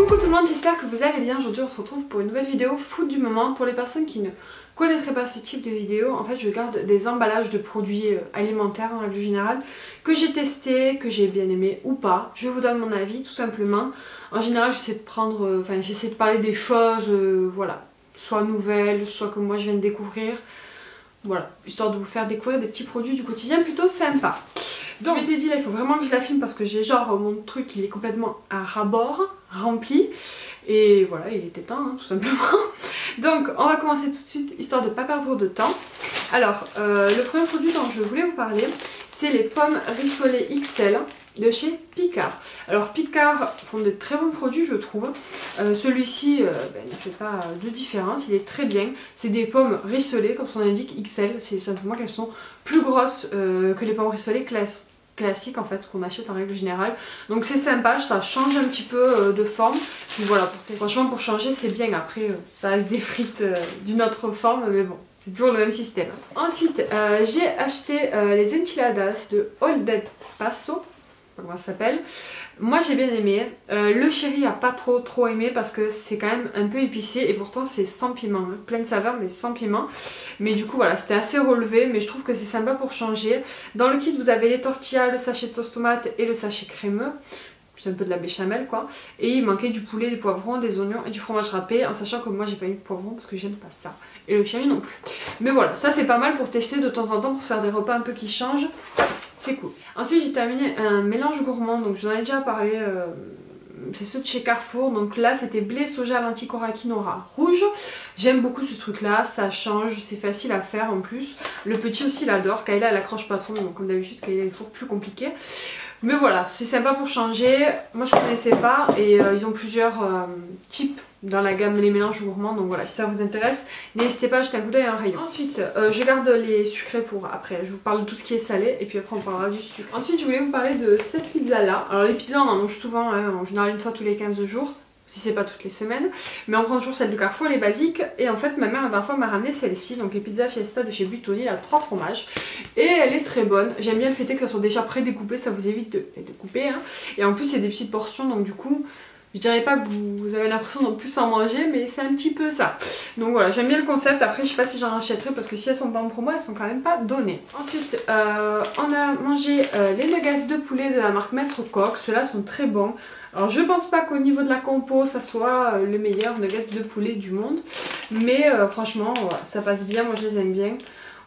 Coucou tout le monde, j'espère que vous allez bien. Aujourd'hui on se retrouve pour une nouvelle vidéo food du moment. Pour les personnes qui ne connaîtraient pas ce type de vidéo, en fait je garde des emballages de produits alimentaires en règle générale que j'ai testé, que j'ai bien aimé ou pas. Je vous donne mon avis tout simplement. En général j'essaie de prendre, j'essaie de parler des choses, voilà, soit nouvelles, soit que moi je viens de découvrir. Voilà, histoire de vous faire découvrir des petits produits du quotidien plutôt sympas. Donc je m'étais dit là il faut vraiment que je la filme parce que j'ai genre mon truc il est complètement à ras-bord, rempli. Et voilà, il était temps hein, tout simplement. Donc on va commencer tout de suite histoire de ne pas perdre de temps. Alors le premier produit dont je voulais vous parler c'est les pommes rissolées XL de chez Picard. Alors Picard font de très bons produits je trouve. Celui-ci ne fait pas de différence, il est très bien. C'est des pommes rissolées comme son indique XL, c'est simplement qu'elles sont plus grosses que les pommes rissolées classiques en fait qu'on achète en règle générale. Donc c'est sympa, ça change un petit peu de forme. Puis voilà, franchement pour changer c'est bien. Après ça reste des frites d'une autre forme mais bon. C'est toujours le même système. Ensuite, j'ai acheté les enchiladas de Old El Paso. Comment ça s'appelle. Moi j'ai bien aimé. Le chéri a pas trop aimé parce que c'est quand même un peu épicé et pourtant c'est sans piment. Hein. Plein de saveurs mais sans piment. Mais du coup voilà, c'était assez relevé mais je trouve que c'est sympa pour changer. Dans le kit vous avez les tortillas, le sachet de sauce tomate et le sachet crémeux. C'est un peu de la béchamel quoi. Et il manquait du poulet, des poivrons, des oignons et du fromage râpé. En sachant que moi j'ai pas eu de poivrons parce que j'aime pas ça. Et le chéri non plus. Mais voilà, ça c'est pas mal pour tester de temps en temps pour se faire des repas un peu qui changent. C'est cool. Ensuite j'ai terminé un mélange gourmand. Donc je vous en ai déjà parlé. C'est ceux de chez Carrefour. Donc là c'était blé, soja, lentilles, cora, quinoa rouge. J'aime beaucoup ce truc là. Ça change, c'est facile à faire en plus. Le petit aussi il adore. Kayla elle accroche pas trop. Donc comme d'habitude Kayla est toujours plus compliqué. Mais voilà, c'est sympa pour changer. Moi je connaissais pas et ils ont plusieurs types dans la gamme les mélanges gourmands. Donc voilà, si ça vous intéresse, n'hésitez pas à jeter un coup d'œil à un rayon. Ensuite, je garde les sucrés pour après. Je vous parle de tout ce qui est salé et puis après on parlera du sucre. Ensuite, je voulais vous parler de cette pizza là. Alors les pizzas on en mange souvent, hein, en général une fois tous les 15 jours. Si c'est pas toutes les semaines, mais on prend toujours celle de Carrefour, les basiques. Et en fait ma mère la dernière fois m'a ramené celle-ci, donc les pizzas Fiesta de chez Buitoni à 3 fromages. Et elle est très bonne, j'aime bien le fait qu'elles sont déjà pré-découpées, ça vous évite de les découper hein. Et en plus c'est des petites portions, donc du coup je dirais pas que vous avez l'impression d'en plus en manger, mais c'est un petit peu ça. Donc voilà, j'aime bien le concept. Après je sais pas si j'en rachèterai parce que si elles sont pas en promo elles sont quand même pas données. Ensuite on a mangé les nuggets de poulet de la marque Maître Coq, ceux-là sont très bons. Alors je pense pas qu'au niveau de la compo ça soit le meilleur nuggets de poulet du monde. Mais franchement voilà, ça passe bien, moi je les aime bien.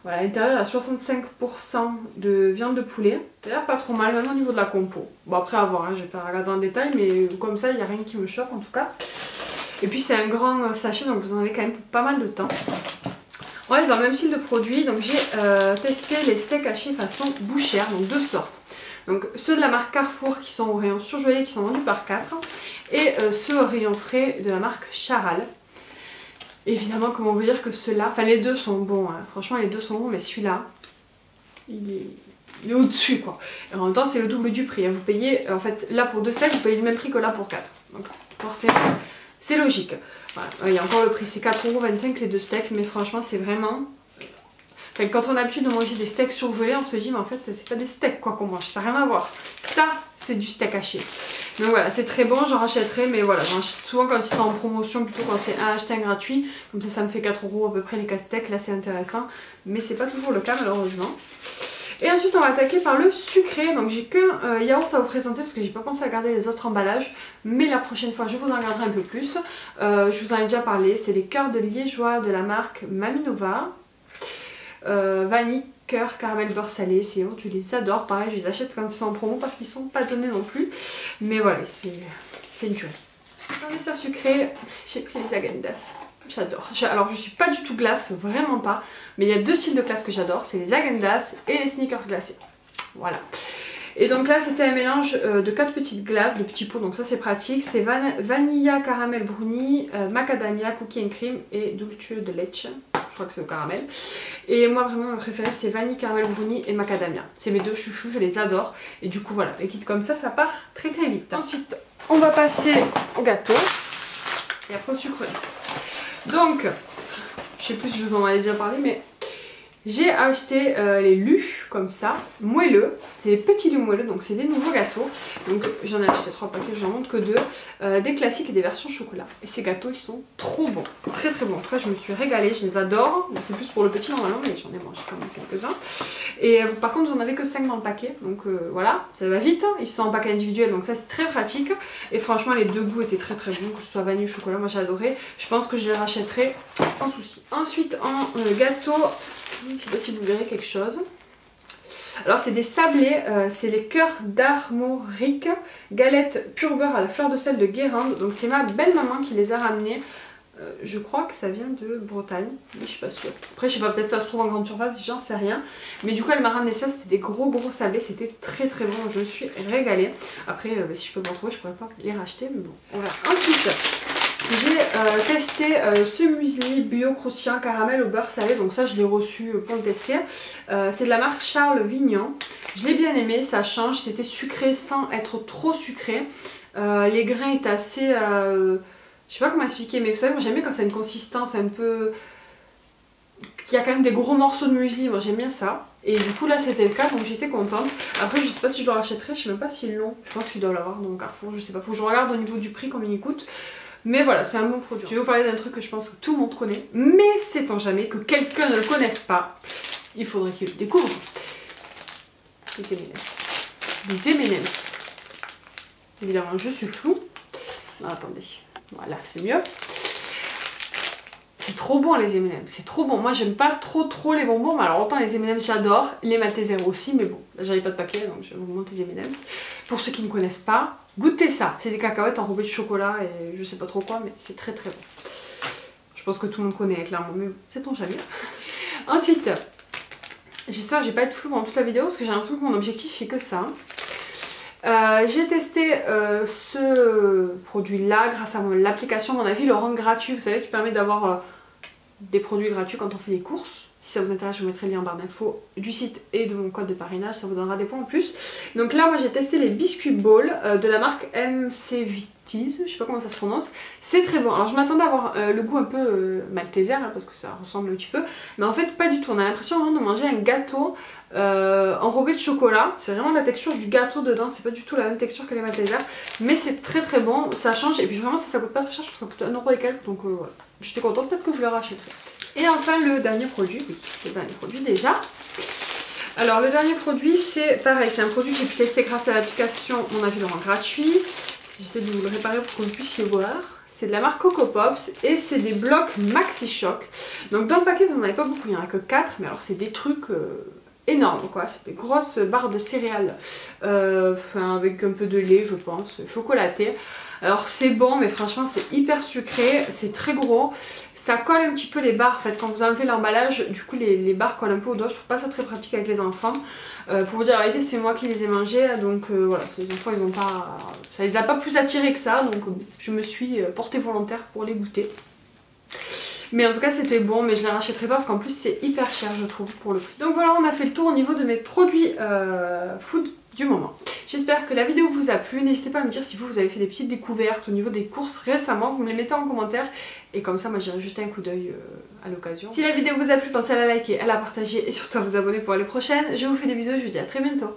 Voilà, à l'intérieur il y a 65% de viande de poulet. Ça a l'air pas trop mal, même au niveau de la compo. Bon après à voir, hein, je vais pas regarder en détail mais comme ça il n'y a rien qui me choque en tout cas. Et puis c'est un grand sachet donc vous en avez quand même pour pas mal de temps. On reste dans le même style de produit, donc j'ai testé les steaks hachés façon bouchère, donc deux sortes. Donc ceux de la marque Carrefour qui sont au rayon surgelé qui sont vendus par 4 et ceux au rayon frais de la marque Charal. Évidemment comment vous dire que ceux-là, enfin les deux sont bons, hein. Franchement les deux sont bons mais celui-là il est au-dessus quoi. Et en même temps c'est le double du prix, hein. Vous payez, en fait là pour 2 steaks vous payez le même prix que là pour 4. Donc forcément c'est logique. Voilà. Il y a encore le prix, c'est 4,25 € les 2 steaks mais franchement c'est vraiment... Enfin, quand on a l'habitude de manger des steaks surgelés, on se dit mais en fait c'est pas des steaks quoi qu'on mange, ça n'a rien à voir. Ça c'est du steak haché. Donc voilà, c'est très bon, j'en rachèterai mais voilà, j'en achète souvent quand ils sont en promotion plutôt quand c'est un acheté un gratuit. Comme ça me fait 4 € à peu près les 4 steaks, là c'est intéressant. Mais c'est pas toujours le cas malheureusement. Et ensuite on va attaquer par le sucré. Donc j'ai qu'un yaourt à vous présenter parce que j'ai pas pensé à garder les autres emballages. Mais la prochaine fois je vous en garderai un peu plus. Je vous en ai déjà parlé, c'est les cœurs de liégeois de la marque Maminova. Vanille, cœur, caramel, beurre salé, ces yaourts, je les adore. Pareil, je les achète quand ils sont en promo parce qu'ils sont pas donnés non plus. Mais voilà, c'est une tuerie. Dans les desserts sucrés, j'ai pris les Häagen-Dazs. J'adore. Alors je suis pas du tout glace, vraiment pas. Mais il y a deux styles de glace que j'adore, c'est les Häagen-Dazs et les Snickers glacés. Voilà. Et donc là c'était un mélange de 4 petites glaces, de petits pots, donc ça c'est pratique. C'était vanilla, caramel, brownie, macadamia, cookie and cream et dulce de leche. Je crois que c'est au caramel. Et moi vraiment ma préférée c'est vanille, caramel, brownie et macadamia. C'est mes deux chouchous, je les adore. Et du coup voilà, les kits comme ça part très très vite. Ensuite on va passer au gâteau et après au sucre. Donc, je sais plus si je vous en avais déjà parlé mais... J'ai acheté les lus comme ça, moelleux, c'est les petits lus moelleux, donc c'est des nouveaux gâteaux. Donc j'en ai acheté 3 paquets, j'en montre que 2, des classiques et des versions chocolat. Et ces gâteaux ils sont trop bons, très très bons. En tout cas je me suis régalée, je les adore. Bon, c'est plus pour le petit normalement, mais j'en ai mangé quand même quelques-uns. Et par contre vous en avez que 5 dans le paquet, donc voilà, ça va vite, hein. Ils sont en paquet individuel, donc ça c'est très pratique. Et franchement les deux goûts étaient très très bons, que ce soit vanille ou chocolat, moi j'ai adoré. Je pense que je les rachèterai sans souci. Ensuite en gâteau, je ne sais pas si vous verrez quelque chose. Alors c'est des sablés, c'est les cœurs d'Armorique, galettes pur beurre à la fleur de sel de Guérande. Donc c'est ma belle maman qui les a ramenés. Je crois que ça vient de Bretagne, mais je suis pas sûre. Après je sais pas, peut-être ça se trouve en grande surface, j'en sais rien. Mais du coup elle m'a ramené ça, c'était des gros sablés, c'était très très bon, je me suis régalée. Après si je peux pas en trouver, je pourrais pas les racheter, mais bon, on verra. Ensuite j'ai testé ce muesli bio croustillant caramel au beurre salé, donc ça je l'ai reçu pour le tester. C'est de la marque Charles Vignon, je l'ai bien aimé, ça change, c'était sucré sans être trop sucré. Les grains étaient assez... je sais pas comment expliquer, mais vous savez, moi j'aime bien quand ça a une consistance un peu... qu'il y a quand même des gros morceaux de muesli, moi j'aime bien ça. Et du coup là c'était le cas, donc j'étais contente. Après je sais pas si je le rachèterai, je sais même pas s'ils l'ont. Je pense qu'ils doivent l'avoir dans Carrefour, je sais pas, faut que je regarde au niveau du prix combien il coûte. Mais voilà, c'est un bon produit. Je vais vous parler d'un truc que je pense que tout le monde connaît, mais sait-on jamais que quelqu'un ne le connaisse pas. Il faudrait qu'il le découvre. Les M&M's. Les M&M's. Évidemment je suis floue. Non attendez, voilà c'est mieux. C'est trop bon les M&M's, c'est trop bon. Moi j'aime pas trop les bonbons, mais alors autant les M&M's j'adore, les Maltesers aussi, mais bon, là j'avais pas de paquet donc je vous montre les M&M's. Pour ceux qui ne connaissent pas, goûtez ça, c'est des cacahuètes enrobées de chocolat et je sais pas trop quoi, mais c'est très très bon. Je pense que tout le monde connaît clairement, mais sait-on jamais. Ensuite, j'espère que je vais pas être floue pendant toute la vidéo parce que j'ai l'impression que mon objectif fait que ça. J'ai testé ce produit là grâce à l'application, à mon avis, le rend gratuit, vous savez, qui permet d'avoir des produits gratuits quand on fait les courses. Si ça vous intéresse, je vous mettrai le lien en barre d'infos du site et de mon code de parrainage, ça vous donnera des points en plus. Donc là moi j'ai testé les biscuits ball de la marque McVitie's, je sais pas comment ça se prononce. C'est très bon, alors je m'attendais à avoir le goût un peu malteser hein, parce que ça ressemble un petit peu, mais en fait pas du tout, on a l'impression vraiment de manger un gâteau enrobé de chocolat. C'est vraiment la texture du gâteau dedans, c'est pas du tout la même texture que les Maltesers, mais c'est très très bon, ça change et puis vraiment ça coûte pas très cher, je trouve que ça coûte 1€ et quelques, donc voilà. J'étais contente, peut-être que je le rachèterai. Et enfin le dernier produit, oui, le dernier produit déjà. Alors le dernier produit c'est pareil, c'est un produit que j'ai pu tester grâce à l'application Mon Avis le rend gratuit. J'essaie de vous le réparer pour que vous puissiez voir. C'est de la marque Coco Pops et c'est des blocs Maxi Choc. Donc dans le paquet vous n'en avez pas beaucoup, il n'y en a que 4, mais alors c'est des trucs... énorme quoi, c'est des grosses barres de céréales avec un peu de lait je pense, chocolaté. Alors c'est bon mais franchement c'est hyper sucré, c'est très gros, ça colle un petit peu les barres en fait quand vous enlevez l'emballage, du coup les barres collent un peu au doigt, je trouve pas ça très pratique avec les enfants. Pour vous dire la vérité c'est moi qui les ai mangés donc voilà, les enfants ils ont pas, ça les a pas plus attirés que ça donc je me suis portée volontaire pour les goûter. Mais en tout cas c'était bon, mais je les rachèterai pas parce qu'en plus c'est hyper cher je trouve pour le prix. Donc voilà, on a fait le tour au niveau de mes produits food du moment. J'espère que la vidéo vous a plu, n'hésitez pas à me dire si vous avez fait des petites découvertes au niveau des courses récemment, vous me les mettez en commentaire et comme ça moi j'irai jeter un coup d'œil à l'occasion. Si la vidéo vous a plu, pensez à la liker, à la partager et surtout à vous abonner pour les prochaines. Je vous fais des bisous, je vous dis à très bientôt.